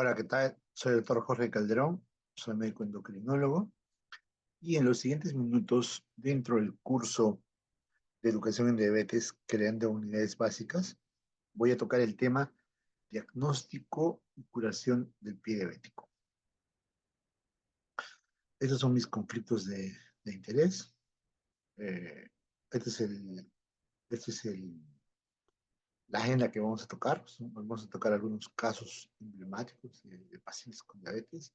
Hola, ¿qué tal? Soy el doctor Jorge Calderón, soy médico endocrinólogo y en los siguientes minutos, dentro del curso de educación en diabetes, creando unidades básicas, voy a tocar el tema diagnóstico y curación del pie diabético. Estos son mis conflictos de interés. Eh, este es este es la agenda que vamos a tocar. Vamos a tocar algunos casos emblemáticos de pacientes con diabetes,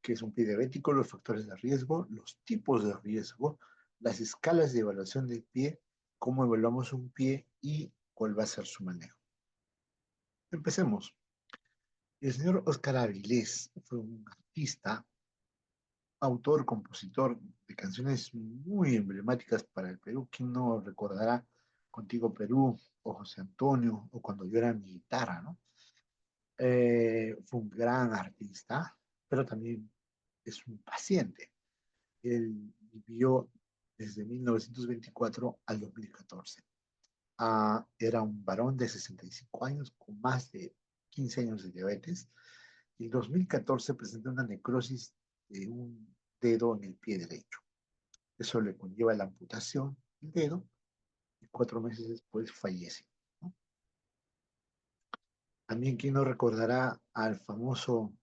que es un pie diabético, los factores de riesgo, los tipos de riesgo, las escalas de evaluación del pie, cómo evaluamos un pie y cuál va a ser su manejo. Empecemos. El señor Óscar Avilés fue un artista, autor, compositor de canciones muy emblemáticas para el Perú. ¿Quién no recordará Contigo Perú o José Antonio o Cuando yo era mi guitarra, ¿no? Fue un gran artista, pero también es un paciente. Él vivió desde 1924 al 2014. Era un varón de 65 años con más de 15 años de diabetes. Y en 2014 presentó una necrosis de un dedo en el pie derecho. Eso le conlleva la amputación del dedo y 4 meses después fallece, ¿no? También, ¿quién no recordará al famoso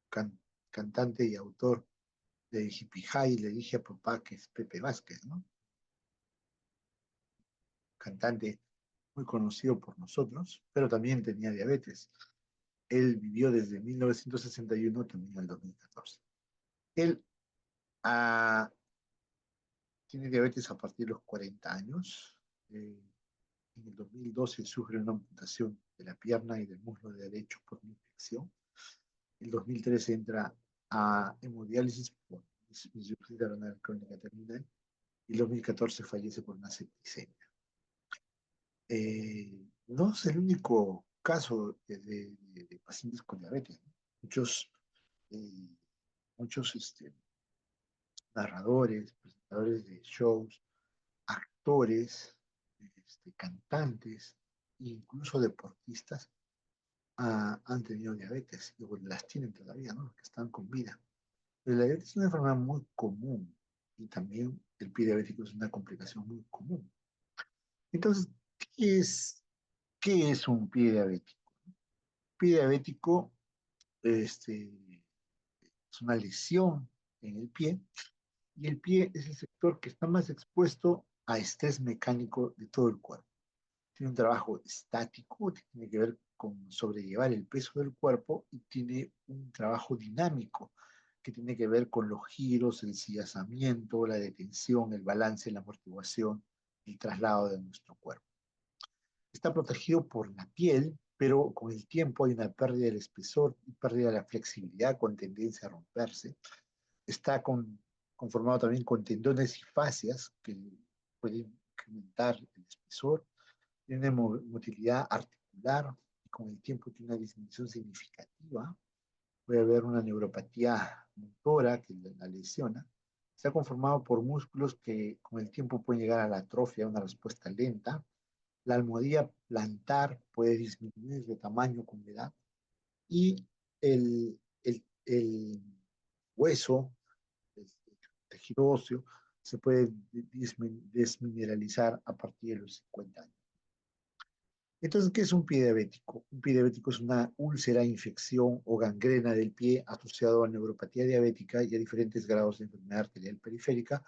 can- cantante y autor de Hippie High? Le dije a papá que es Pepe Vázquez, ¿no? Cantante muy conocido por nosotros, pero también tenía diabetes. Él vivió desde 1961 también al 2014. Él ah, tiene diabetes a partir de los 40 años. Eh, en el 2012 sufre una amputación de la pierna y del muslo derecho por una infección. En el 2013 entra a hemodiálisis por insuficiencia renal crónica terminal y en 2014 fallece por una septicemia. No es el único caso de pacientes con diabetes, ¿no? Eh, muchos narradores, presentadores de shows, actores, cantantes, e incluso deportistas han tenido diabetes y bueno, las tienen todavía, ¿no? Los que están con vida. Pero la diabetes es una enfermedad muy común y también el pie diabético es una complicación muy común. Entonces, ¿qué es, ¿qué es un pie diabético? Pie diabético es una lesión en el pie y el pie es el sector que está más expuesto a estrés mecánico de todo el cuerpo. Tiene un trabajo estático, que tiene que ver con sobrellevar el peso del cuerpo y tiene un trabajo dinámico que tiene que ver con los giros, el sillazamiento, la detención, el balance, la amortiguación, el traslado de nuestro cuerpo. Está protegido por la piel, pero con el tiempo hay una pérdida del espesor y pérdida de la flexibilidad con tendencia a romperse. Está conformado también con tendones y fascias que pueden incrementar el espesor. Tiene motilidad articular y con el tiempo tiene una disminución significativa. Puede haber una neuropatía motora que la lesiona. Está conformado por músculos que con el tiempo pueden llegar a la atrofia, una respuesta lenta. La almohadilla plantar puede disminuir de tamaño con la edad y el hueso, el tejido óseo, se puede desmineralizar a partir de los 50 años. Entonces, ¿qué es un pie diabético? Un pie diabético es una úlcera, infección o gangrena del pie asociado a neuropatía diabética y a diferentes grados de enfermedad arterial periférica,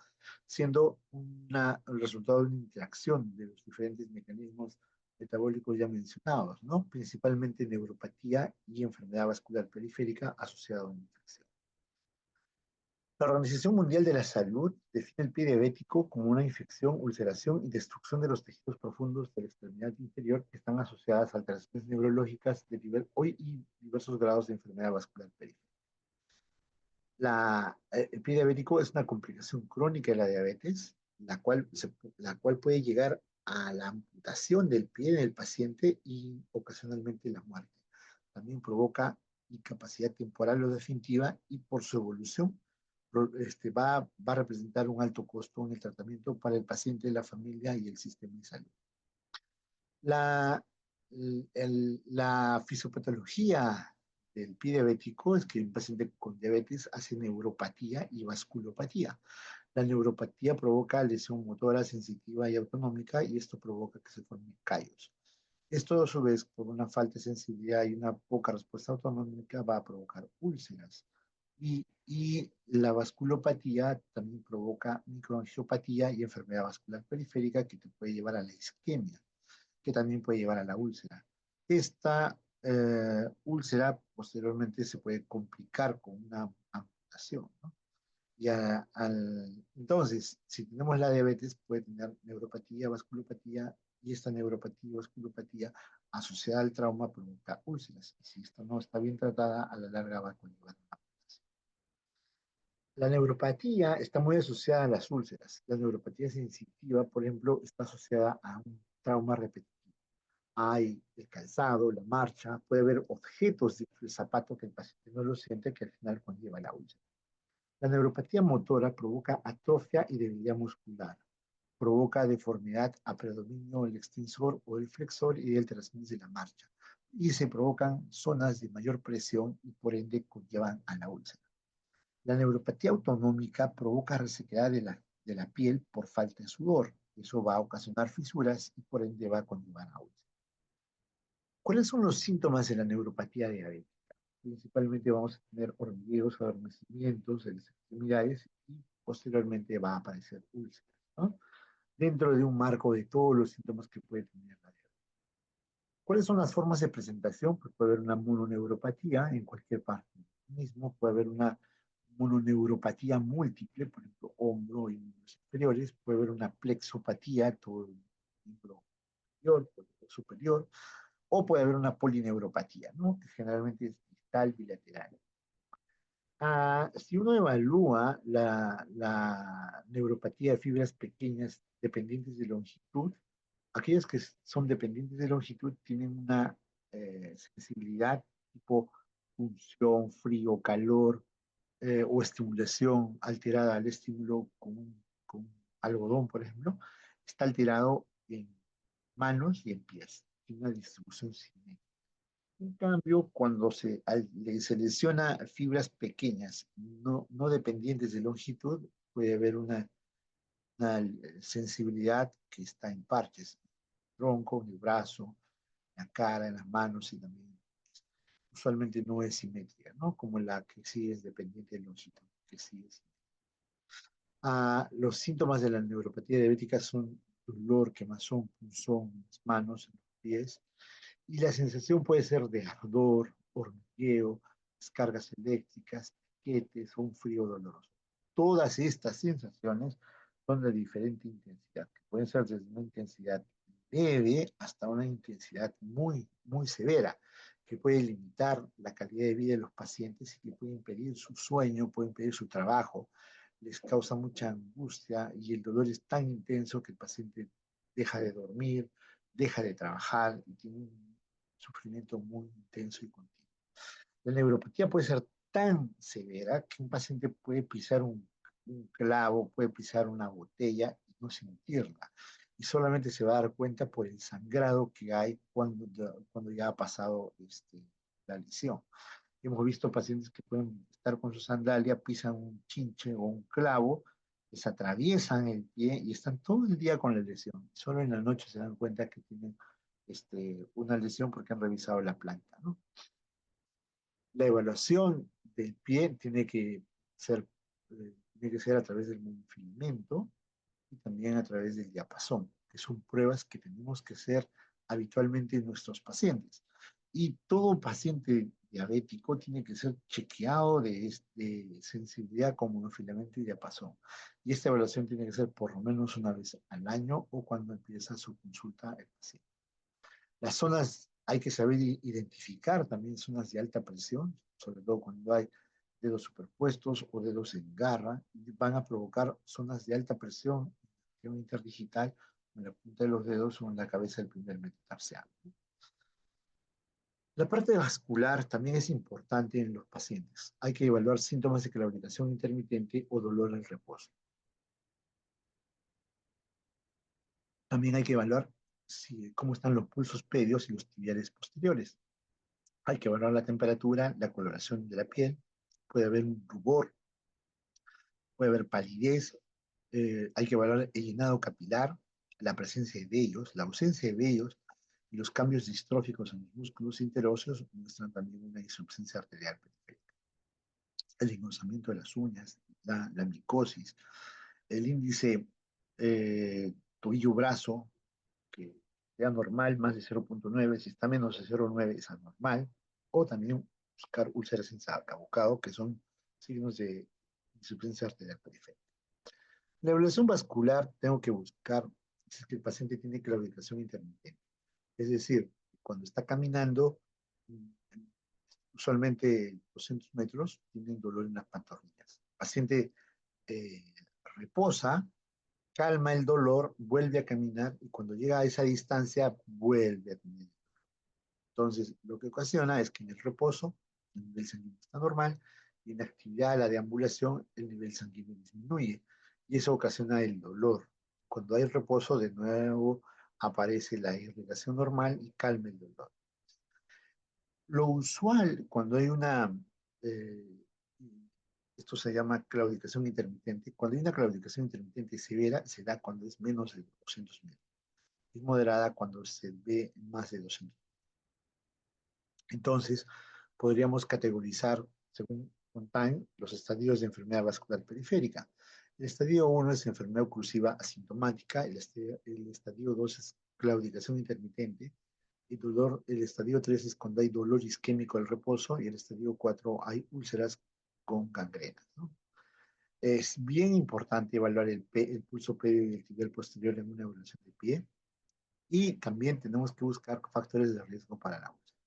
siendo el resultado de una interacción de los diferentes mecanismos metabólicos ya mencionados, ¿no? Principalmente neuropatía y enfermedad vascular periférica asociada a una infección. La Organización Mundial de la Salud define el pie diabético como una infección, ulceración y destrucción de los tejidos profundos de la extremidad inferior que están asociadas a alteraciones neurológicas de nivel hoy y diversos grados de enfermedad vascular periférica. El pie diabético es una complicación crónica de la diabetes, la cual puede llegar a la amputación del pie del paciente y ocasionalmente la muerte. También provoca incapacidad temporal o definitiva y por su evolución va a representar un alto costo en el tratamiento para el paciente, la familia y el sistema de salud. La, la fisiopatología del pie diabético es que un paciente con diabetes hace neuropatía y vasculopatía. La neuropatía provoca lesión motora, sensitiva y autonómica y esto provoca que se formen callos. Esto a su vez, por una falta de sensibilidad y una poca respuesta autonómica, va a provocar úlceras. Y la vasculopatía también provoca microangiopatía y enfermedad vascular periférica que te puede llevar a la isquemia, que también puede llevar a la úlcera. Esta úlcera posteriormente se puede complicar con una amputación, ¿no? Entonces, si tenemos la diabetes, puede tener neuropatía, vasculopatía, y esta neuropatía y vasculopatía asociada al trauma provoca úlceras. Y si esto no está bien tratada, a la larga va a conllevar una amputación. La neuropatía está muy asociada a las úlceras. La neuropatía sensitiva, por ejemplo, está asociada a un trauma repetitivo. Hay el calzado, la marcha, puede haber objetos del zapato que el paciente no lo siente que al final conlleva la úlcera. La neuropatía motora provoca atrofia y debilidad muscular, provoca deformidad a predominio del extensor o el flexor y del trasmís de la marcha, y se provocan zonas de mayor presión y por ende conllevan a la úlcera. La neuropatía autonómica provoca resequedad de la piel por falta de sudor. Eso va a ocasionar fisuras y por ende va a conllevar a úlceras. ¿Cuáles son los síntomas de la neuropatía diabética? Principalmente vamos a tener hormigueos, adormecimientos en las extremidades y posteriormente va a aparecer úlceras, ¿no? Dentro de un marco de todos los síntomas que puede tener la diabetes. ¿Cuáles son las formas de presentación? Pues puede haber una mononeuropatía en cualquier parte del mismo, puede haber una mononeuropatía múltiple, por ejemplo, hombro y miembros inferiores, puede haber una plexopatía, todo el miembro inferior, superior, o puede haber una polineuropatía, ¿no? Que generalmente es distal bilateral. Si uno evalúa la neuropatía de fibras pequeñas dependientes de longitud, aquellas que son dependientes de longitud tienen una sensibilidad tipo punción, frío, calor o estimulación alterada al estímulo con algodón, por ejemplo, está alterado en manos y en pies, tiene una distribución simétrica. En cambio, cuando se lesiona fibras pequeñas, no dependientes de longitud, puede haber una sensibilidad que está en parches, en el tronco, en el brazo, en la cara, en las manos y también usualmente no es simétrica, ¿no? Como la que sí es dependiente de longitud, que sí es. Los síntomas de la neuropatía diabética son dolor, quemazón, punzón en las manos, en los pies, y la sensación puede ser de ardor, hormigueo, descargas eléctricas, piquetes o un frío doloroso. Todas estas sensaciones son de diferente intensidad, que pueden ser desde una intensidad leve hasta una intensidad muy, muy severa, que puede limitar la calidad de vida de los pacientes y que puede impedir su sueño, puede impedir su trabajo, les causa mucha angustia y el dolor es tan intenso que el paciente deja de dormir, deja de trabajar y tiene un sufrimiento muy intenso y continuo. La neuropatía puede ser tan severa que un paciente puede pisar un clavo, puede pisar una botella y no sentirla. Y solamente se va a dar cuenta por el sangrado que hay cuando ya ha pasado la lesión. Hemos visto pacientes que pueden estar con su sandalia, pisan un chinche o un clavo, les atraviesan el pie y están todo el día con la lesión. Solo en la noche se dan cuenta que tienen una lesión porque han revisado la planta, ¿no? La evaluación del pie tiene que ser a través del monofilament y también a través del diapasón, que son pruebas que tenemos que hacer habitualmente en nuestros pacientes. Y todo paciente diabético tiene que ser chequeado de sensibilidad con monofilamento y diapasón. Y esta evaluación tiene que ser por lo menos una vez al año o cuando empieza su consulta el paciente. Las zonas hay que saber identificar también zonas de alta presión, sobre todo cuando hay dedos superpuestos o dedos en garra, y van a provocar zonas de alta presión en la interdigital, en la punta de los dedos o en la cabeza del primer metatarsiano. La parte vascular también es importante en los pacientes. Hay que evaluar síntomas de claudicación intermitente o dolor al reposo. También hay que evaluar cómo están los pulsos pedios y los tibiales posteriores. Hay que evaluar la temperatura, la coloración de la piel, puede haber un rubor, puede haber palidez, hay que evaluar el llenado capilar, la presencia de vellos, la ausencia de vellos y los cambios distróficos en los músculos interóseos muestran también una insuficiencia arterial periférica. El engrosamiento de las uñas, la micosis, el índice tobillo-brazo, que sea normal, más de 0,9, si está menos de 0,9 es anormal, o también buscar úlceras en abocado, que son signos de insuficiencia arterial periférica. La evaluación vascular tengo que buscar si es que el paciente tiene claudicación intermitente, es decir, cuando está caminando, usualmente 200 metros, tienen dolor en las pantorrillas. El paciente eh, reposa, calma el dolor, vuelve a caminar y cuando llega a esa distancia vuelve a tener. Entonces, lo que ocasiona es que en el reposo el nivel sanguíneo está normal y en la actividad, la deambulación, el nivel sanguíneo disminuye y eso ocasiona el dolor. Cuando hay reposo, de nuevo aparece la irrigación normal y calma el dolor. Lo usual cuando hay eh, esto se llama claudicación intermitente, cuando hay una claudicación intermitente severa, se da cuando es menos de 200 metros. Es moderada cuando se ve más de 200. Entonces, podríamos categorizar, según Fontaine, los estadios de enfermedad vascular periférica. El estadio 1 es enfermedad oclusiva asintomática, el estadio 2 es claudicación intermitente, el estadio 3 es cuando hay dolor isquémico al reposo y el estadio 4 hay úlceras con gangrena, ¿no? Es bien importante evaluar el pulso previo y el tibial posterior en una evaluación de pie y también tenemos que buscar factores de riesgo para la úlcera.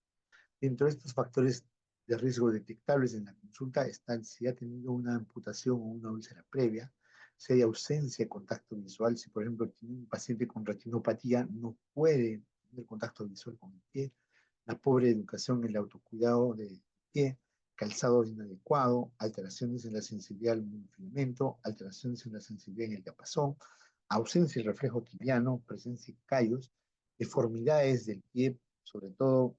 Dentro de estos factores de riesgo detectables en la consulta están si ha tenido una amputación o una úlcera previa, si hay ausencia de contacto visual, si por ejemplo tiene un paciente con retinopatía, no puede tener contacto visual con el pie, la pobre educación en el autocuidado del pie, calzado inadecuado, alteraciones en la sensibilidad al monofilamento, alteraciones en la sensibilidad en el diapasón, ausencia de reflejo tibiano, presencia de callos, deformidades del pie, sobre todo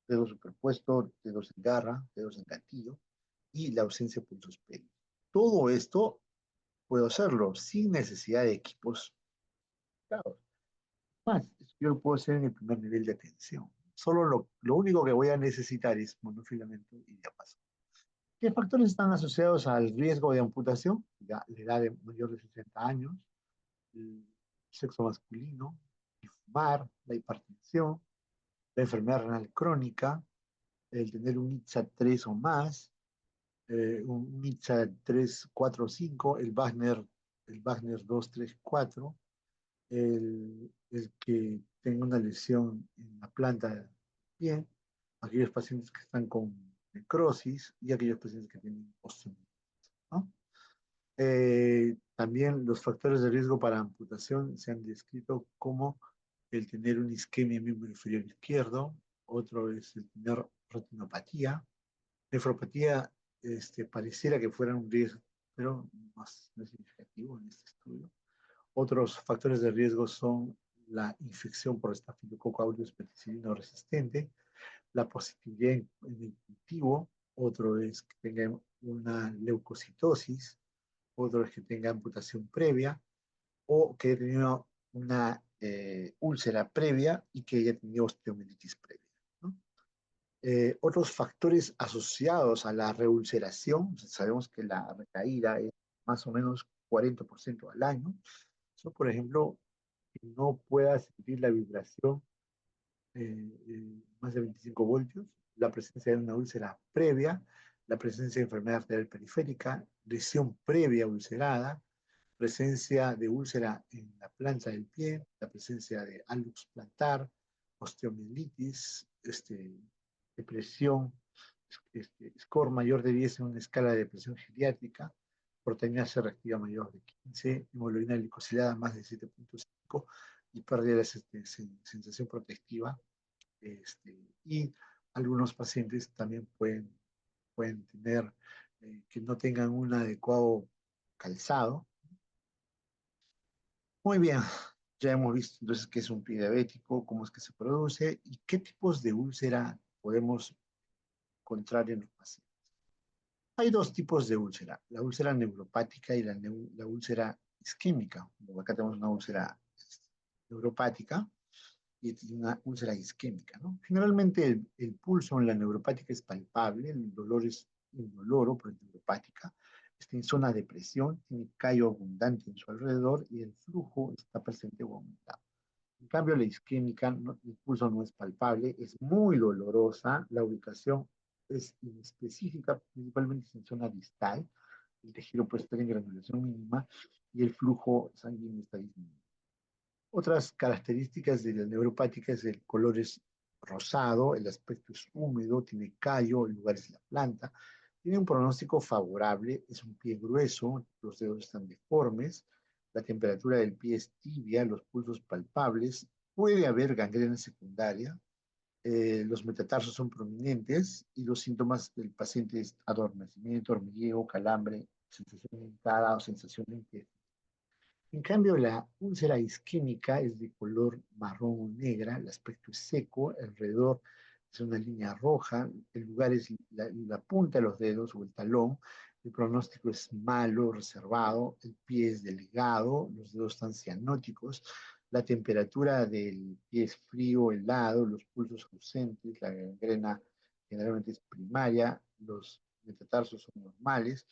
dedo superpuesto, dedos en garra, dedos en gatillo y la ausencia de puntos pelos. Todo esto puedo hacerlo sin necesidad de equipos caros. Más, yo lo puedo hacer en el primer nivel de atención. Solo lo único que voy a necesitar es monofilamento y diapasón. ¿Qué factores están asociados al riesgo de amputación? Ya, la edad de mayor de 60 años, el sexo masculino, el fumar, la hipertensión, la enfermedad renal crónica, el tener un ITSA 3 o más, un ITSA 3, 4 o 5, el Wagner 2, 3, 4, el que tenga una lesión en la planta del pie, aquellos pacientes que están con necrosis y aquellos pacientes que tienen osteomielitis, ¿no? También los factores de riesgo para amputación se han descrito como el tener una isquemia en miembro inferior izquierdo, otro es el tener retinopatía, nefropatía, pareciera que fuera un riesgo, pero más no es significativo en este estudio. Otros factores de riesgo son la infección por estafilococo aureus penicilino resistente, la positividad en el cultivo, otro es que tenga una leucocitosis, otro es que tenga amputación previa o que haya tenido una úlcera previa y que haya tenido osteomielitis previa, ¿no? Otros factores asociados a la reulceración, sabemos que la recaída es más o menos 40% al año. Eso, por ejemplo, que no pueda sentir la vibración más de 25 voltios, la presencia de una úlcera previa, la presencia de enfermedad arterial periférica, lesión previa ulcerada, presencia de úlcera en la planta del pie, la presencia de hallux plantar, osteomielitis, depresión, score mayor de 10 en una escala de depresión geriátrica, proteína C reactiva mayor de 15, hemoglobina glicosilada más de 7,5 y pérdida de sensación protectiva. Y algunos pacientes también pueden tener que no tengan un adecuado calzado. Muy bien, ya hemos visto entonces qué es un pie diabético, cómo es que se produce y qué tipos de úlcera podemos contraria en los pacientes. Hay dos tipos de úlcera, la úlcera neuropática y la úlcera isquémica. Acá tenemos una úlcera neuropática y una úlcera isquémica, ¿no? Generalmente el pulso en la neuropática es palpable, el dolor es indoloro, pero es neuropática, está en zona de presión, tiene callo abundante en su alrededor y el flujo está presente o aumentado. En cambio, la isquémica, el pulso no es palpable, es muy dolorosa, la ubicación es inespecífica, principalmente en zona distal, el tejido puede estar en granulación mínima y el flujo sanguíneo está disminuido. Otras características de la neuropática es el color es rosado, el aspecto es húmedo, tiene callo, el lugar es la planta, tiene un pronóstico favorable, es un pie grueso, los dedos están deformes, la temperatura del pie es tibia, los pulsos palpables, puede haber gangrena secundaria, los metatarsos son prominentes y los síntomas del paciente es adormecimiento, hormigueo, calambre, sensación irritada o sensación de inquietud. En cambio, la úlcera isquémica es de color marrón o negra, el aspecto es seco, alrededor es una línea roja, el lugar es la punta de los dedos o el talón, el pronóstico es malo, reservado, el pie es delgado, los dedos están cianóticos, la temperatura del pie es frío, helado, los pulsos ausentes, la gangrena generalmente es primaria, los metatarsos son normales,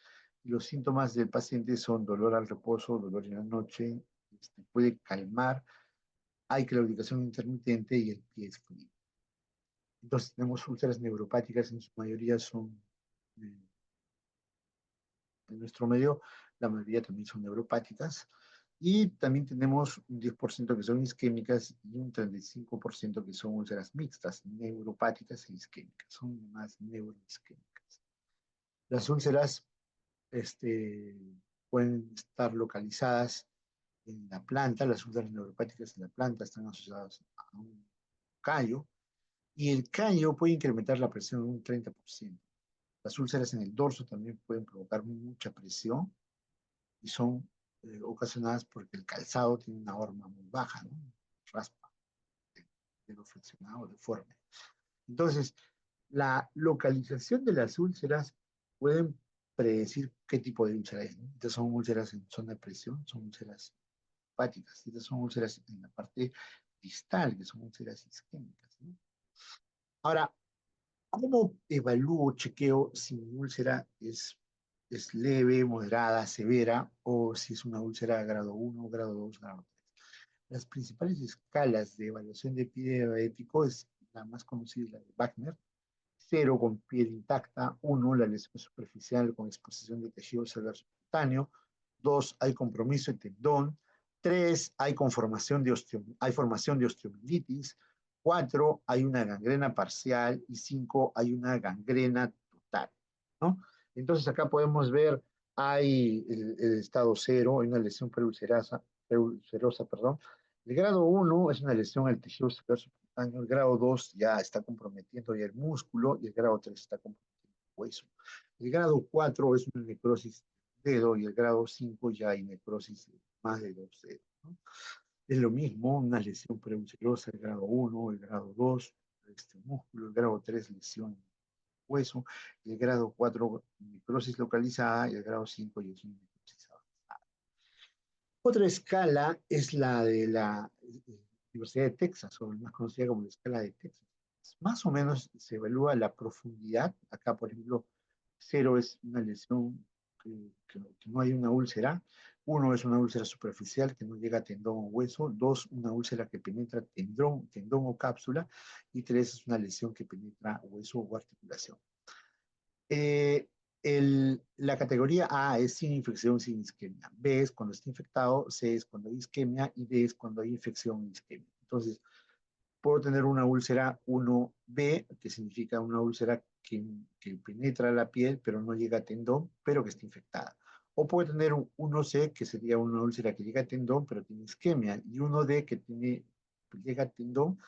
los síntomas del paciente son dolor al reposo, dolor en la noche, puede calmar, hay claudicación intermitente y el pie es frío. Entonces tenemos úlceras neuropáticas, en su mayoría son, eh, en nuestro medio, la mayoría también son neuropáticas. Y también tenemos un 10% que son isquémicas y un 35% que son úlceras mixtas, neuropáticas e isquémicas. Son más neuroisquémicas. Las úlceras este, pueden estar localizadas en la planta, las úlceras neuropáticas en la planta están asociadas a un callo, y el callo puede incrementar la presión en un 30%. Las úlceras en el dorso también pueden provocar mucha presión y son ocasionadas porque el calzado tiene una horma muy baja, ¿no? Raspa, dedo flexionado, deforme. Entonces, la localización de las úlceras pueden predecir qué tipo de úlcera es, ¿no? Estas son úlceras en zona de presión, son úlceras hepáticas, estas son úlceras en la parte distal, que son úlceras isquémicas, ¿no? Ahora, ¿cómo evalúo, chequeo si mi úlcera es leve, moderada, severa, o si es una úlcera grado 1, grado 2, grado 3? Las principales escalas de evaluación de pie diabético es la más conocida, la de Wagner. 0 con piel intacta, 1 la lesión superficial con exposición de tejido celular subcutáneo, 2 hay compromiso de tendón, 3 hay formación de osteomielitis, 4 hay una gangrena parcial y 5 hay una gangrena total, ¿no? Entonces acá podemos ver, hay el estado 0, hay una lesión preulcerosa, perdón. El grado 1 es una lesión al tejido celular subcutáneo, el grado 2 ya está comprometiendo ya el músculo y el grado 3 está comprometiendo el hueso. El grado 4 es una necrosis del dedo y el grado 5 ya hay necrosis de más de 2 dedos, ¿no? Es lo mismo, una lesión preulcerosa, el grado 1, el grado 2, este músculo, el grado 3, lesión hueso, el grado 4, necrosis localizada y el grado 5 ya es una necrosis avanzada. Otra escala es la de la Universidad de Texas, o más conocida como la escala de Texas. Más o menos se evalúa la profundidad. Acá, por ejemplo, 0 es una lesión que no hay una úlcera. 1 es una úlcera superficial que no llega a tendón o hueso. 2, una úlcera que penetra tendón o cápsula. Y 3 es una lesión que penetra hueso o articulación. Eh, la categoría A es sin infección, sin isquemia. B es cuando está infectado, C es cuando hay isquemia y D es cuando hay infección y isquemia. Entonces, puedo tener una úlcera 1B, que significa una úlcera que penetra la piel, pero no llega a tendón, pero que está infectada. O puedo tener un 1C, que sería una úlcera que llega a tendón, pero tiene isquemia, y 1D, que llega a tendón,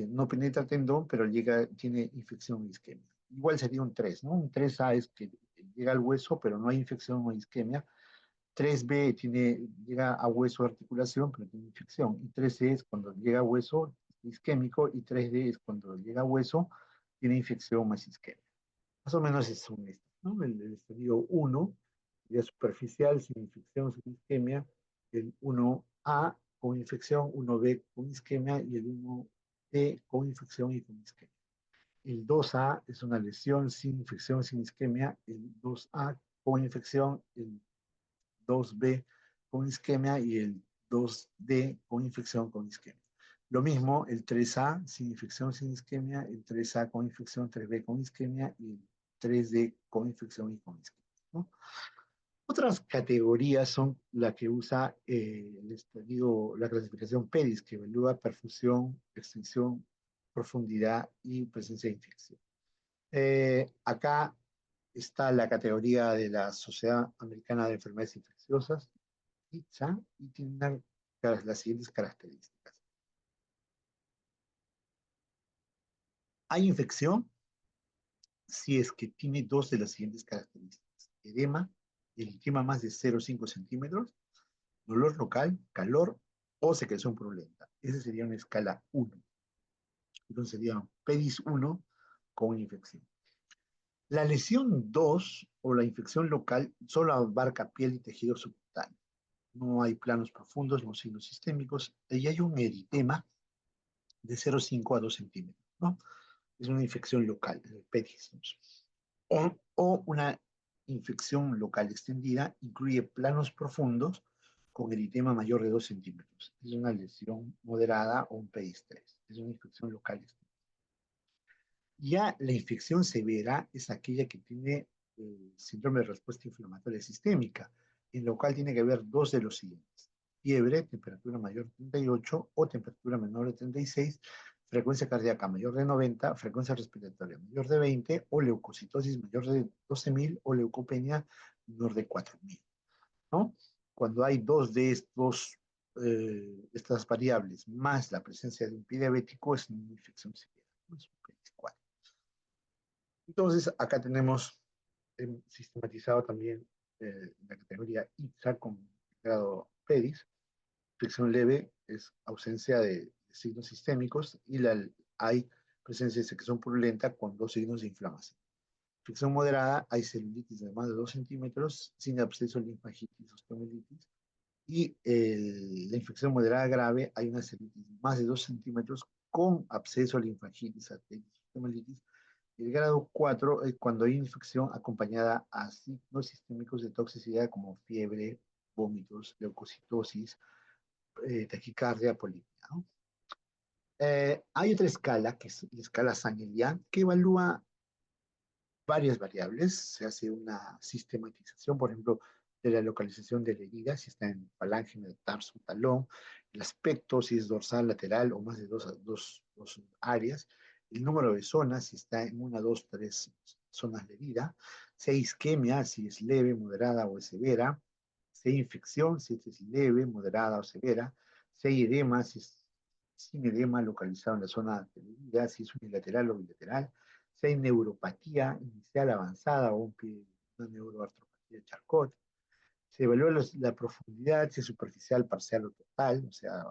no penetra tendón, pero tiene infección y isquemia. Igual sería un 3, ¿no? Un 3A es que llega al hueso, pero no hay infección o isquemia. 3B llega a hueso de articulación, pero tiene infección. Y 3C es cuando llega a hueso isquémico, y 3D es cuando llega a hueso, tiene infección más isquemia. Más o menos son estos, ¿no? El estadio 1 sería superficial, sin infección, sin isquemia. El 1A con infección, 1B con isquemia y el 1D con infección y con isquemia. El 2A es una lesión sin infección, sin isquemia. El 2A con infección, el 2B con isquemia y el 2D con infección con isquemia. Lo mismo el 3A sin infección, sin isquemia, el 3A con infección, 3B con isquemia y el 3D con infección y con isquemia, ¿no? Otras categorías son la que usa la clasificación PEDIS, que evalúa perfusión, extensión, profundidad y presencia de infección. Acá está la categoría de la Sociedad Americana de Enfermedades Infecciosas, ITSA, y tiene las siguientes características. Hay infección si es que tiene dos de las siguientes características. Edema, eritema más de 0,5 centímetros, dolor local, calor o secreción purulenta. Esa sería una escala 1. Entonces sería PEDIS 1 con infección. La lesión 2 o la infección local solo abarca piel y tejido subcutáneo. No hay planos profundos, no signos sistémicos, y hay un eritema de 0,5 a 2 centímetros, ¿no? Es una infección local, el PEDIS. O una infección local extendida incluye planos profundos con eritema mayor de 2 centímetros. Es una lesión moderada o un PEDIS 3. Es una infección local extendida. Ya la infección severa es aquella que tiene síndrome de respuesta inflamatoria sistémica, en lo cual tiene que haber dos de los siguientes: fiebre, temperatura mayor de 38 o temperatura menor de 36, frecuencia cardíaca mayor de 90, frecuencia respiratoria mayor de 20 o leucocitosis mayor de 12.000 o leucopenia menor de 4.000, ¿no? Cuando hay dos de estas variables más la presencia de un pie diabético, es una infección severa, ¿no? Es un PD4. Entonces, acá tenemos sistematizado también la categoría ITSA con grado PEDIS. Infección leve es ausencia de signos sistémicos y hay presencia de secreción purulenta con dos signos de inflamación. Infección moderada, hay celulitis de más de 2 centímetros sin absceso, linfagitis, osteomelitis. Y la infección moderada grave, hay una celulitis de más de 2 centímetros con absceso, linfagitis, arteritis, osteomelitis. El grado 4 es cuando hay infección acompañada a signos sistémicos de toxicidad como fiebre, vómitos, leucocitosis, taquicardia, poliemia, ¿no? Hay otra escala, que es la escala Saint-Élian, que evalúa varias variables. Se hace una sistematización, por ejemplo, de la localización de la herida, si está en falange, metatarso, talón, el aspecto, si es dorsal, lateral o más de dos áreas, el número de zonas, si está en una, dos, tres zonas de herida, si hay isquemia, si es leve, moderada o severa, si hay infección, si es leve, moderada o severa, si hay edema, si es sin edema localizado en la zona de la herida, si es unilateral o bilateral, si hay neuropatía inicial avanzada o una neuroartropatía de Charcot. Se evalúa la profundidad, si es superficial, parcial o total, o sea,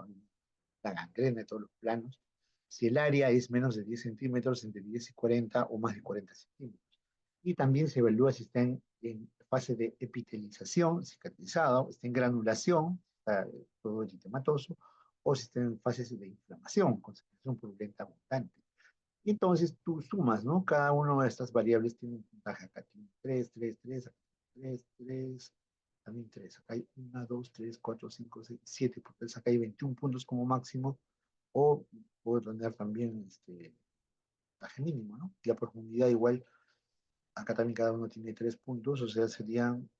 la gangrena de todos los planos. Si el área es menos de 10 centímetros, entre 10 y 40 o más de 40 centímetros. Y también se evalúa si está en fase de epitelización, cicatrizado, está en granulación, está todo eritematoso, o si está en fases de inflamación, con secreción purulenta abundante. Y entonces tú sumas, ¿no? Cada una de estas variables tiene un puntaje. Acá tiene 3, 3, 3, acá 3, 3, también 3. Acá hay 1, 2, 3, 4, 5, 6, 7, porque acá hay 21 puntos como máximo, o puedo tener también puntaje mínimo, ¿no? Y la profundidad igual, acá también cada uno tiene 3 puntos, o sea, serían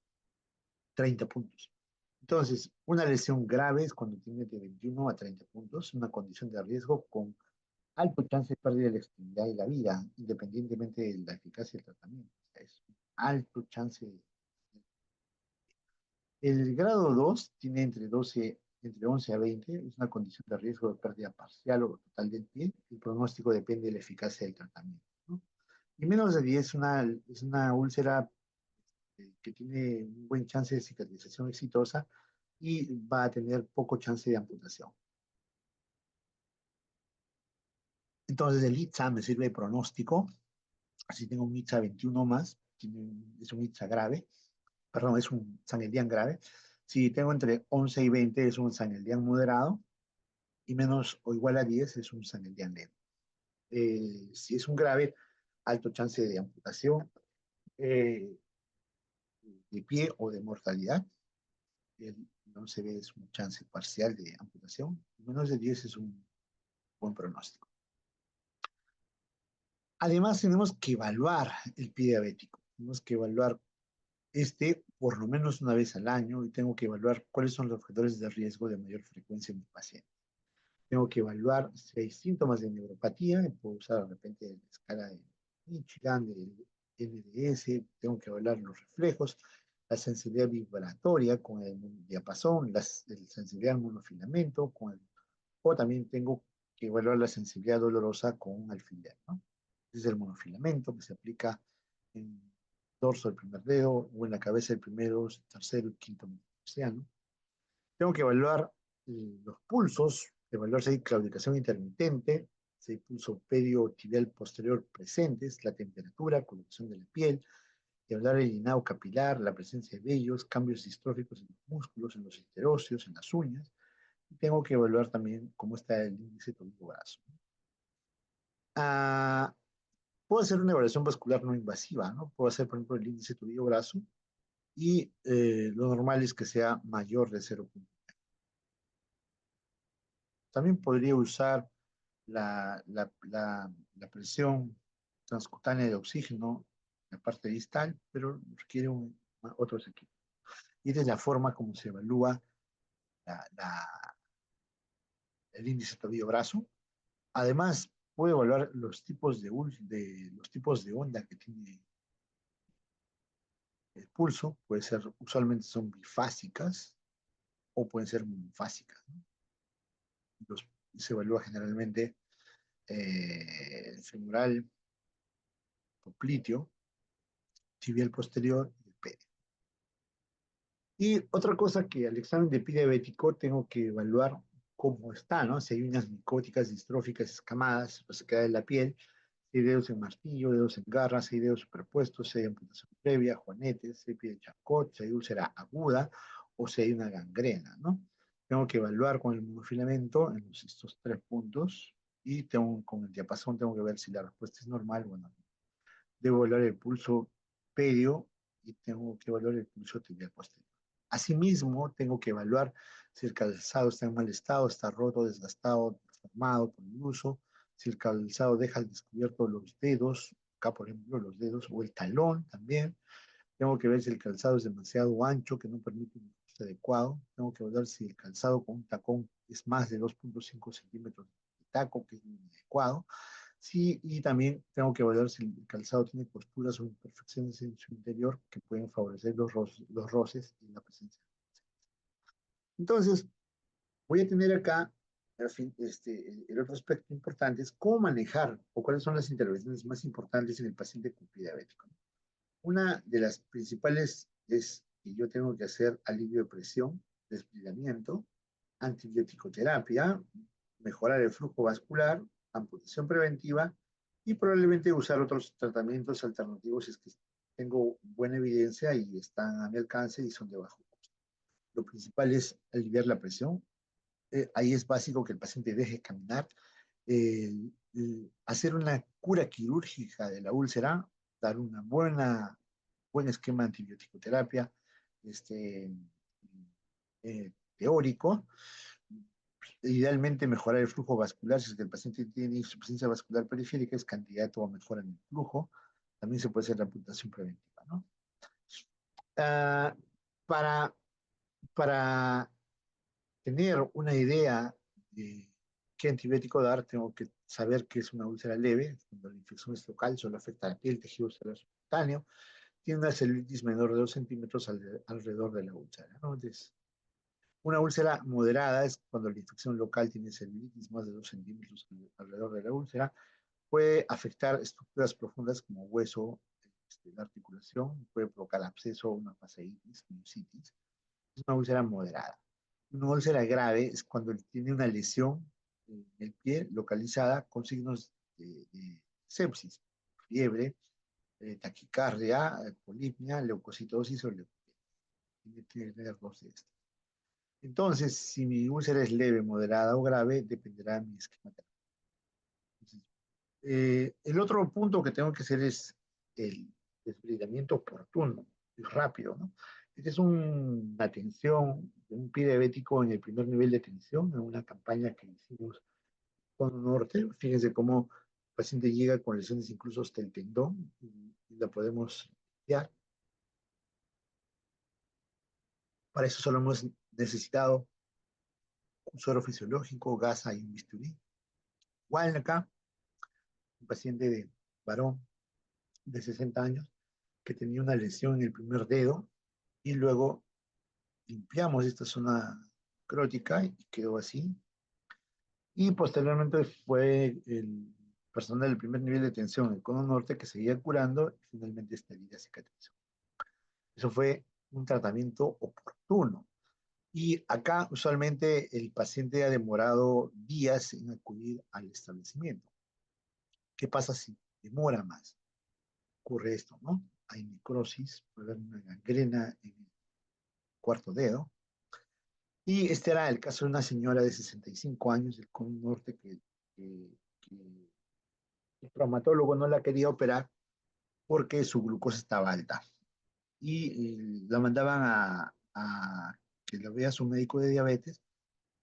30 puntos. Entonces, una lesión grave es cuando tiene de 21 a 30 puntos, una condición de riesgo con alto chance de pérdida de la extremidad y la vida, independientemente de la eficacia del tratamiento. O sea, es un alto chance. El grado 2 tiene entre 11 a 20, es una condición de riesgo de pérdida parcial o total del pie. El pronóstico depende de la eficacia del tratamiento, ¿no? Y menos de 10 es una úlcera que tiene un buen chance de cicatrización exitosa y va a tener poco chance de amputación. Entonces, el ITSA me sirve de pronóstico Así tengo un ITSA 21 más, es un ITSA grave, perdón, es un Sanelian grave. Si tengo entre 11 y 20 es un Sanelian moderado y menos o igual a 10 es un Sanelian leve. Si es un grave, alto chance de amputación eh, de pie o de mortalidad. El 11B es un chance parcial de amputación. Menos de 10 es un buen pronóstico. Además, tenemos que evaluar el pie diabético. Tenemos que evaluar por lo menos una vez al año y tengo que evaluar cuáles son los factores de riesgo de mayor frecuencia en mi paciente. Tengo que evaluar si hay síntomas de neuropatía, puedo usar de repente la escala de Michigan, del NDS, tengo que evaluar los reflejos, la sensibilidad vibratoria con el diapasón, la sensibilidad al monofilamento, o también tengo que evaluar la sensibilidad dolorosa con un alfiler, ¿no? Ese es el monofilamento que se aplica en el dorso del primer dedo o en la cabeza del primero, tercero y quinto metatarsiano. Tengo que evaluar los pulsos, evaluar si hay claudicación intermitente, si hay pulso pedio-tibial posterior presentes, la temperatura, coloración de la piel, evaluar el llenado capilar, la presencia de vellos, cambios distróficos en los músculos, en los esteróceos, en las uñas. Y tengo que evaluar también cómo está el índice tobillo-brazo. Ah, puedo hacer una evaluación vascular no invasiva, ¿no? Puedo hacer, por ejemplo, el índice tobillo-brazo y lo normal es que sea mayor de 0. También podría usar la presión transcutánea de oxígeno en la parte distal, pero requiere otros equipos. Y de la forma como se evalúa la, la, el índice tobillo-brazo. Además, puede evaluar los tipos de onda que tiene el pulso. Puede ser, usualmente son bifásicas o pueden ser monofásicas, ¿no? Los, se evalúa generalmente el femoral, popliteo, tibial posterior y el pene. Y otra cosa que al examen de pie diabético tengo que evaluar cómo está, ¿no? Si hay uñas micóticas, distróficas, escamadas, pues se queda en la piel, si hay dedos en martillo, dedos en garras, si hay dedos superpuestos, si hay amputación previa, juanetes, si hay pie de Charcot, si hay úlcera aguda o si hay una gangrena, ¿no? Tengo que evaluar con el monofilamento en estos 3 puntos y con el diapasón tengo que ver si la respuesta es normal o no. Debo evaluar el pulso pedio y tengo que evaluar el pulso tibial posterior. Asimismo, tengo que evaluar si el calzado está en mal estado, está roto, desgastado, deformado por el uso, si el calzado deja al descubierto los dedos, acá por ejemplo los dedos, o el talón también. Tengo que ver si el calzado es demasiado ancho, que no permite un ajuste adecuado. Tengo que evaluar si el calzado con un tacón es más de 2.5 centímetros de taco, que es inadecuado. Sí, y también tengo que evaluar si el calzado tiene posturas o imperfecciones en su interior que pueden favorecer los roces y la presencia. Entonces, voy a tener acá, en fin, el otro aspecto importante es cómo manejar o cuáles son las intervenciones más importantes en el paciente con pie diabético. Una de las principales es que yo tengo que hacer alivio de presión, desbridamiento, antibiótico terapia, mejorar el flujo vascular, amputación preventiva y probablemente usar otros tratamientos alternativos si es que tengo buena evidencia y están a mi alcance y son de bajo costo. Lo principal es aliviar la presión. Ahí es básico que el paciente deje caminar, eh, hacer una cura quirúrgica de la úlcera, dar una buen esquema de antibiótico terapia, este, teórico, idealmente mejorar el flujo vascular. Si es que el paciente tiene insuficiencia vascular periférica, es candidato a mejora en el flujo. También se puede hacer la amputación preventiva, ¿no? Ah, para, para tener una idea de qué antibiótico dar, tengo que saber que es una úlcera leve, cuando la infección es local, solo afecta a la piel, tejido celular subcutáneo, tiene una celulitis menor de 2 centímetros alrededor de la úlcera, ¿no? Entonces, una úlcera moderada es cuando la infección local tiene celulitis más de 2 centímetros alrededor de la úlcera. Puede afectar estructuras profundas como hueso, la articulación, puede provocar absceso, una fasciitis, sinusitis. Es una úlcera moderada. Una úlcera grave es cuando tiene una lesión en el pie localizada con signos de sepsis, fiebre, taquicardia, polipnia, leucocitosis o leucemia. Tiene que tener dos de estas. Entonces, si mi úlcera es leve, moderada o grave, dependerá de mi esquema terapéutico. Entonces, el otro punto que tengo que hacer es el desbridamiento oportuno y rápido, ¿no? Esta es una atención de un pie diabético en el primer nivel de atención, en una campaña que hicimos con Norte. Fíjense cómo el paciente llega con lesiones incluso hasta el tendón y la podemos limpiar. Para eso solo hemos necesitado un suero fisiológico, gasa y un bisturí. Igual acá, un paciente de varón de 60 años que tenía una lesión en el primer dedo y luego limpiamos esta zona crótica y quedó así. Y posteriormente fue el personal del primer nivel de tensión, el cono norte, que seguía curando y finalmente esta herida cicatrizó. Eso fue un tratamiento oportuno. Y acá usualmente el paciente ha demorado días en acudir al establecimiento. ¿Qué pasa si demora más? Ocurre esto, ¿no? Hay necrosis, puede haber una gangrena en el cuarto dedo. Y este era el caso de una señora de 65 años del Cono Norte que el traumatólogo no la quería operar porque su glucosa estaba alta. Y la mandaban a que la vea su médico de diabetes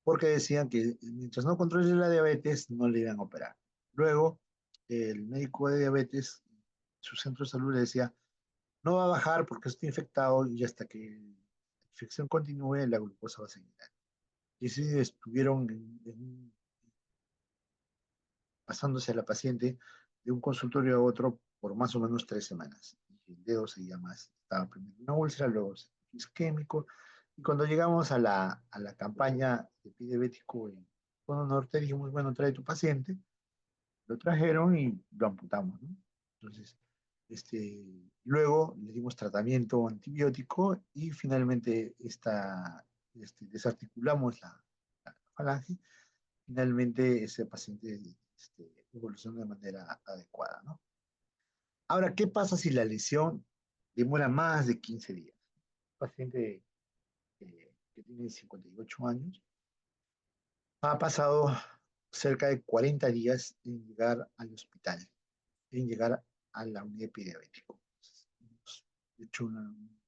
porque decían que mientras no controle la diabetes no le iban a operar. Luego, el médico de diabetes, su centro de salud le decía, no va a bajar porque está infectado y hasta que la infección continúe, la glucosa va a seguir. Y así estuvieron pasándose a la paciente de un consultorio a otro por más o menos 3 semanas. Y el dedo seguía más. Estaba primero una úlcera, luego isquémico. Y cuando llegamos a la campaña de pie diabético en Cono Norte, dijimos, bueno, trae tu paciente. Lo trajeron y lo amputamos, ¿no? Entonces, luego le dimos tratamiento antibiótico y finalmente desarticulamos la falange. Finalmente ese paciente evoluciona de manera adecuada, ¿no? Ahora, ¿qué pasa si la lesión demora más de 15 días? Un paciente que tiene 58 años ha pasado cerca de 40 días en llegar al hospital, en llegar a la unidad epidemiológica. Hemos hecho un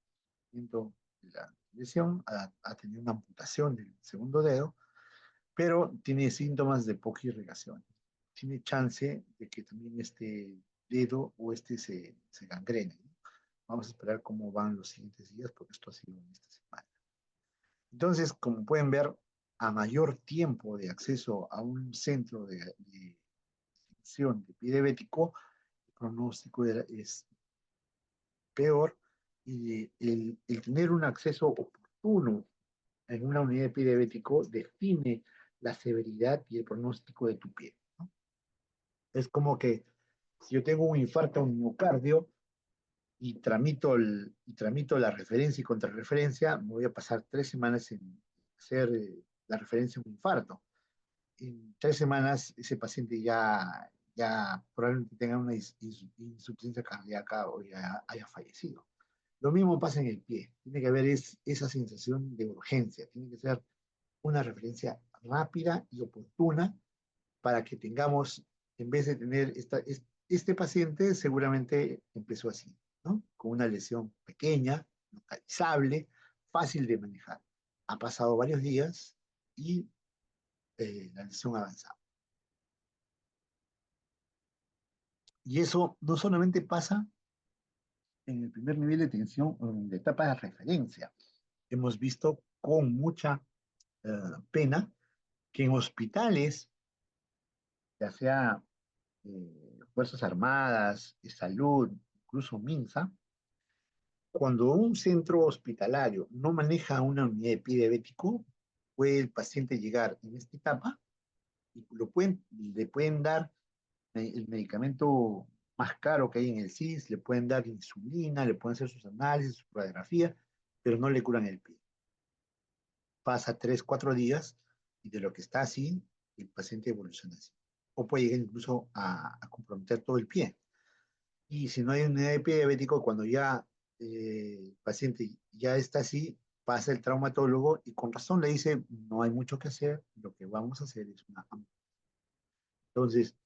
tratamiento de la lesión, ha tenido una amputación del segundo dedo, pero tiene síntomas de poca irrigación. Tiene chance de que también este dedo o se gangrene, ¿no? Vamos a esperar cómo van los siguientes días, porque esto ha sido en esta semana. Entonces, como pueden ver, a mayor tiempo de acceso a un centro de atención de pie diabético, el pronóstico es peor y el tener un acceso oportuno en una unidad de pie diabético define la severidad y el pronóstico de tu pie, ¿no? Es como que si yo tengo un infarto, un miocardio, y tramito la referencia y contrarreferencia, me voy a pasar 3 semanas en hacer la referencia a un infarto. En 3 semanas ese paciente ya probablemente tenga una insuficiencia cardíaca o ya haya fallecido. Lo mismo pasa en el pie. Tiene que haber esa sensación de urgencia. Tiene que ser una referencia rápida y oportuna para que tengamos, en vez de tener este paciente, seguramente empezó así, ¿no? Con una lesión pequeña, localizable, fácil de manejar. Ha pasado varios días y la lesión ha avanzado. Y eso no solamente pasa en el primer nivel de tensión o en la etapa de referencia. Hemos visto con mucha pena que en hospitales, ya sea Fuerzas Armadas, Salud, incluso MINSA, cuando un centro hospitalario no maneja una unidad de pie diabético, puede el paciente llegar en esta etapa y le pueden dar el medicamento más caro que hay en el CIS, le pueden dar insulina, le pueden hacer sus análisis, su radiografía, pero no le curan el pie. Pasa 3, 4 días y de lo que está así, el paciente evoluciona así. O puede llegar incluso a comprometer todo el pie. Y si no hay unidad de pie diabético, cuando ya el paciente ya está así, pasa el traumatólogo y con razón le dice, no hay mucho que hacer, lo que vamos a hacer es una... Entonces,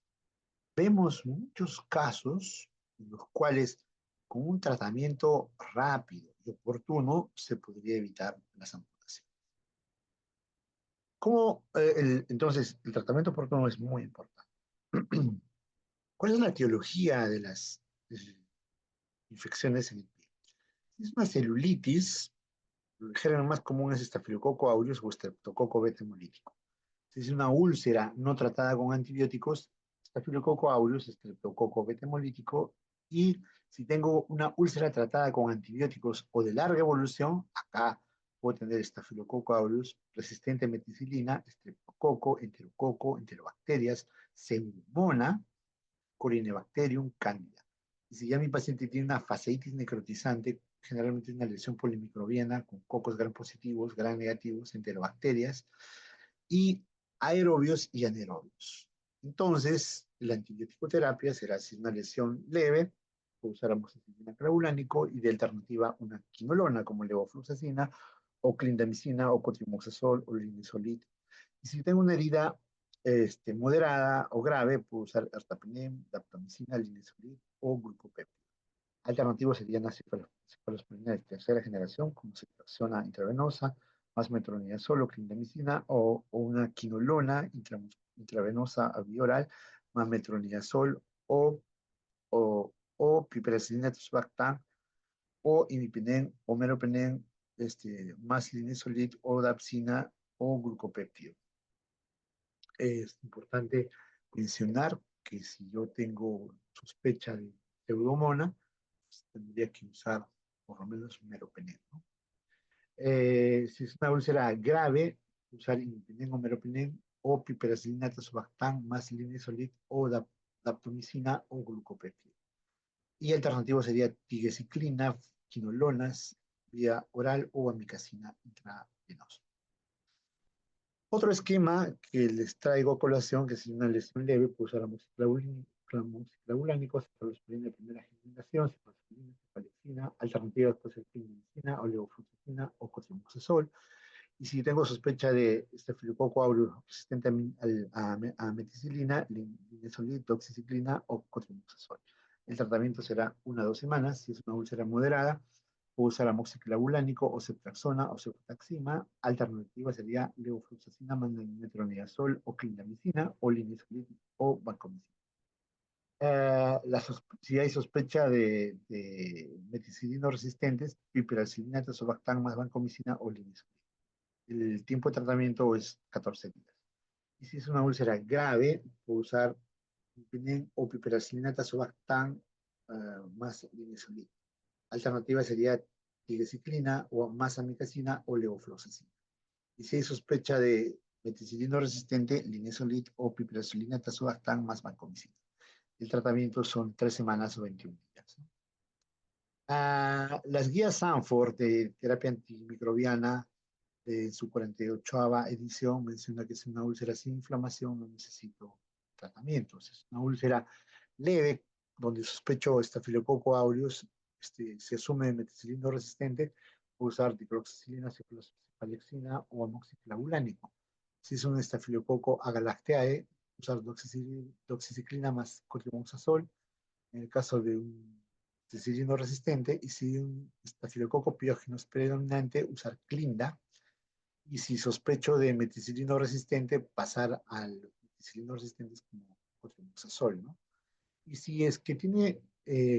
vemos muchos casos en los cuales con un tratamiento rápido y oportuno se podría evitar las amputaciones. Entonces, el tratamiento oportuno es muy importante. ¿Cuál es la etiología de las infecciones en el pie? Es una celulitis. El género más común es Staphylococcus aureus o Streptococcus beta hemolítico. Si es una úlcera no tratada con antibióticos, Staphylococcus aureus, Streptococcus beta hemolítico. Y si tengo una úlcera tratada con antibióticos o de larga evolución, acá puedo tener Staphylococcus aureus resistente a meticilina, Streptococo, Enterococo, Enterobacterias, Pseudomonas, Corynebacterium, Candida. Y si ya mi paciente tiene una fasciitis necrotizante, generalmente es una lesión polimicrobiana con cocos gram positivos, gram negativos, enterobacterias y aerobios y anaerobios. Entonces, la antibiótico terapia será si es una lesión leve, puedo usar amoxicilina clavulánico y de alternativa una quinolona como levofloxacina o clindamicina o cotrimoxazol o linezolid. Y si tengo una herida moderada o grave, puedo usar ertapenem, daptomicina, linezolid o glucopéptido. Alternativos serían las cefalosporina de tercera generación, como ceftriaxona intravenosa, más metronidazol o clindamicina, o una quinolona intravenosa bioral, más metronidazol o piperacilina tazobactam, o imipenem o meropenem, más linezolid o dapsina o glucopéptido. Es importante mencionar que si yo tengo sospecha de pseudomonas, pues tendría que usar por lo menos un meropenem, ¿no? Si es una úlcera grave, usar imipenem o meropenem o piperacilina tazobactam más linezolid o daptomicina o glucopéptido. Y alternativo sería tigecyclina, quinolonas, vía oral o amicacina intravenosa. Otro esquema que les traigo a colación, que si una lesión leve, puedo usar amoxiclavulánico, cefalosporina de primera generación, cefalosporina, cefalexina, alternativas puede ser clindamicina o levofloxacina o cotrimoxazol. Y si tengo sospecha de Staphylococcus aureus resistente a meticilina, linezolid, doxiciclina o cotrimoxazol. El tratamiento será 1 a 2 semanas. Si es una úlcera moderada, puedo usar amoxiclavulánico o ceftriaxona o cefotaxima. Alternativa sería levofloxacina, metronidazol o clindamicina o linezolid o vancomicina. Si hay sospecha de meticilino resistentes, piperacilina, tazobactam más vancomicina o linezolid. El tiempo de tratamiento es 14 días. Y si es una úlcera grave, puedo usar o piperacilina, tazobactam más linezolid. Alternativa sería tigecyclina o más amicacina o levofloxacina. Y si hay sospecha de meticilino resistente, linezolid o piperacilina, tazobactam más vancomicina. El tratamiento son 3 semanas o 21 días. Las guías Sanford de terapia antimicrobiana en su 48ª edición menciona que es una úlcera sin inflamación, no necesito tratamientos. Es una úlcera leve, donde sospecho estafilococo aureus, se asume meticilino resistente, puedo usar dicloxacilina, cefalexina o amoxiclavulánico. Si es un estafilococo agalacteae, usar doxiciclina más cotrimoxazol. En el caso de un meticilino resistente, y si un estafilococo piógenos predominante, usar clinda. Y si sospecho de meticilino resistente, pasar al meticilino resistente como cotrimoxazol, ¿no? Y si es que tiene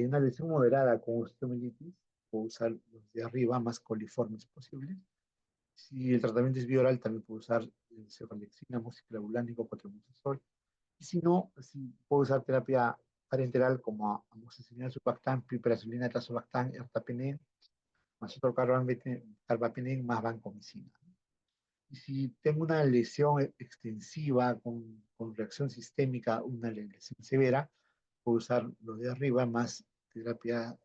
una lesión moderada con osteomelitis, puedo usar los de arriba más coliformes posibles. Si el tratamiento es bioral, también puedo usar cefalexina, amoxiclavulánico, cotrimoxazol. Y si no, si puedo usar terapia parenteral como amoxicilina sulbactam, piperacilina, tazobactam, ertapenem, más otro carbapenem, más vancomicina. Y si tengo una lesión extensiva con reacción sistémica, una lesión severa, puedo usar lo de arriba más terapia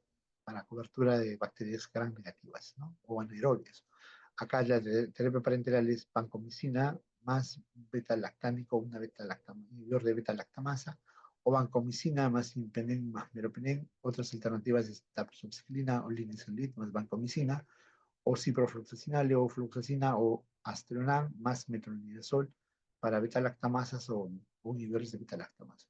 para cobertura de bacterias gram negativas, ¿no? O anaerobias. Acá la terapia parenteral es vancomicina más beta-lactámico, una inhibidor de beta-lactamasa, o vancomicina más impenem más meropenem. Otras alternativas es tapsubciclina o linezolid más vancomicina, o ciprofloxacina, levofloxacina o astronam más metronidazol para beta-lactamasas o inhibidores de beta-lactamasas.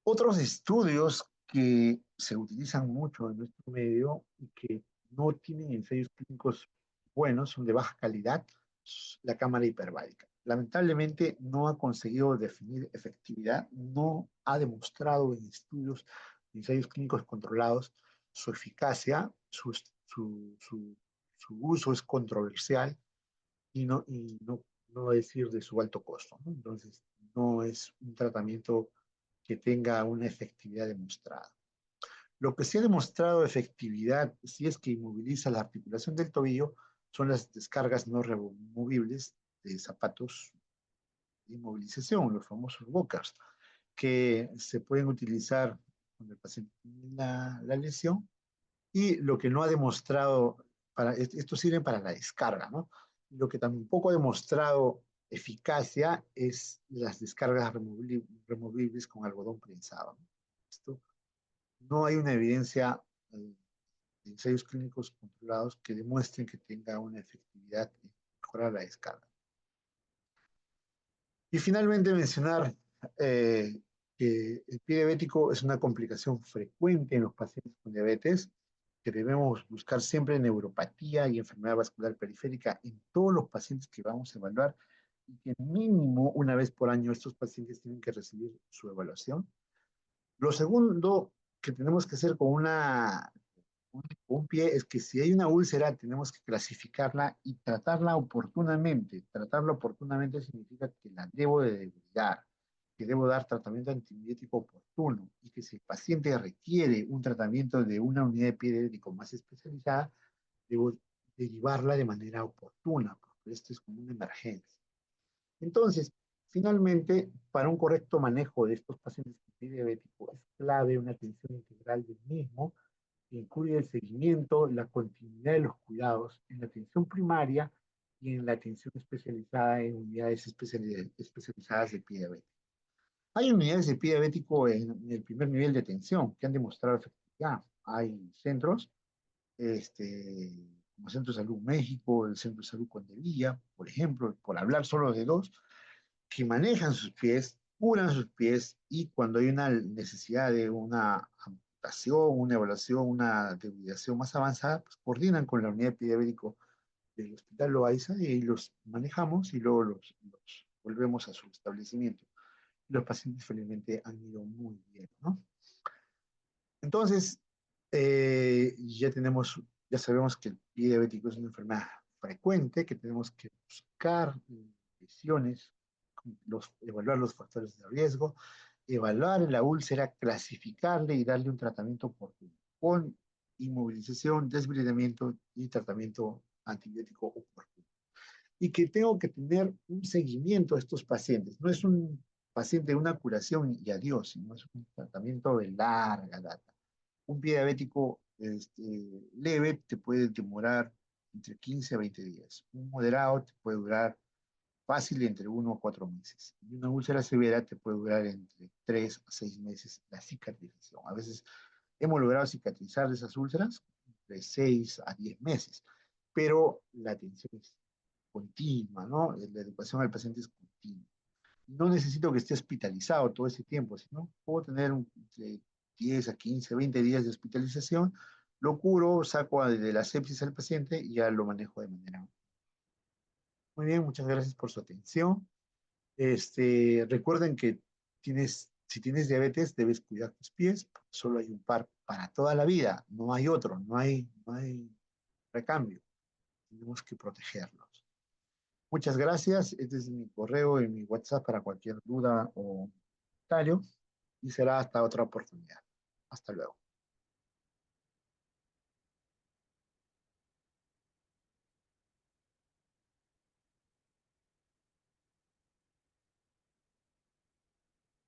Otros estudios que se utilizan mucho en nuestro medio y que no tienen ensayos clínicos buenos, son de baja calidad, la cámara hiperbárica. Lamentablemente no ha conseguido definir efectividad, no ha demostrado en estudios, en ensayos clínicos controlados, su eficacia, su uso es controversial y no decir de su alto costo, ¿no? Entonces, no es un tratamiento que tenga una efectividad demostrada. Lo que sí ha demostrado efectividad, si es que inmoviliza la articulación del tobillo, son las descargas no removibles de zapatos de inmovilización, los famosos walkers, que se pueden utilizar cuando el paciente tiene la lesión, y lo que no ha demostrado, esto sirve para la descarga, ¿no? Lo que tampoco ha demostrado eficacia es las descargas removibles con algodón prensado, ¿no? Esto no hay una evidencia de ensayos clínicos controlados que demuestren que tenga una efectividad en mejorar la descarga. Y finalmente mencionar que el pie diabético es una complicación frecuente en los pacientes con diabetes, que debemos buscar siempre neuropatía y enfermedad vascular periférica en todos los pacientes que vamos a evaluar, y que mínimo una vez por año estos pacientes tienen que recibir su evaluación. Lo segundo que tenemos que hacer con un pie es que si hay una úlcera tenemos que clasificarla y tratarla oportunamente. Tratarla oportunamente significa que la debo de debilitar, que debo dar tratamiento antibiótico oportuno, y que si el paciente requiere un tratamiento de una unidad de pie diabético más especializada, debo derivarla de manera oportuna, porque esto es como una emergencia. Entonces, finalmente, para un correcto manejo de estos pacientes con pie diabético es clave una atención integral del mismo, que incluye el seguimiento, la continuidad de los cuidados en la atención primaria y en la atención especializada en unidades especializadas de pie diabético. Hay unidades de pie diabético en el primer nivel de atención que han demostrado efectividad. Hay centros, como Centro de Salud México, el Centro de Salud Condevilla, por ejemplo, por hablar solo de dos, que manejan sus pies, curan sus pies, y cuando hay una necesidad de una amputación, una evaluación, una debilitación más avanzada, pues coordinan con la unidad de pie diabético del Hospital Loaiza y los manejamos y luego los volvemos a su establecimiento. Los pacientes felizmente han ido muy bien, ¿no? Entonces, ya sabemos que el pie diabético es una enfermedad frecuente, que tenemos que buscar lesiones, evaluar los factores de riesgo, evaluar la úlcera, clasificarle y darle un tratamiento oportuno, con inmovilización, desbridamiento y tratamiento antibiótico oportuno. Y que tengo que tener un seguimiento de estos pacientes. No es un paciente de una curación y adiós, sino es un tratamiento de larga data. Un pie diabético leve te puede demorar entre 15 a 20 días. Un moderado te puede durar fácil entre 1 a 4 meses. Y una úlcera severa te puede durar entre 3 a 6 meses la cicatrización. A veces hemos logrado cicatrizar de esas úlceras de 6 a 10 meses, pero la atención es continua, ¿no? La educación al paciente es continua. No necesito que esté hospitalizado todo ese tiempo, sino puedo tener entre 10 a 15, 20 días de hospitalización, lo curo, saco de la sepsis al paciente y ya lo manejo de manera. Muy bien, muchas gracias por su atención. Recuerden que si tienes diabetes, debes cuidar tus pies, porque solo hay un par para toda la vida, no hay otro, no hay recambio. Tenemos que protegerlos. Muchas gracias. Este es mi correo y mi WhatsApp para cualquier duda o comentario, y será hasta otra oportunidad. Hasta luego.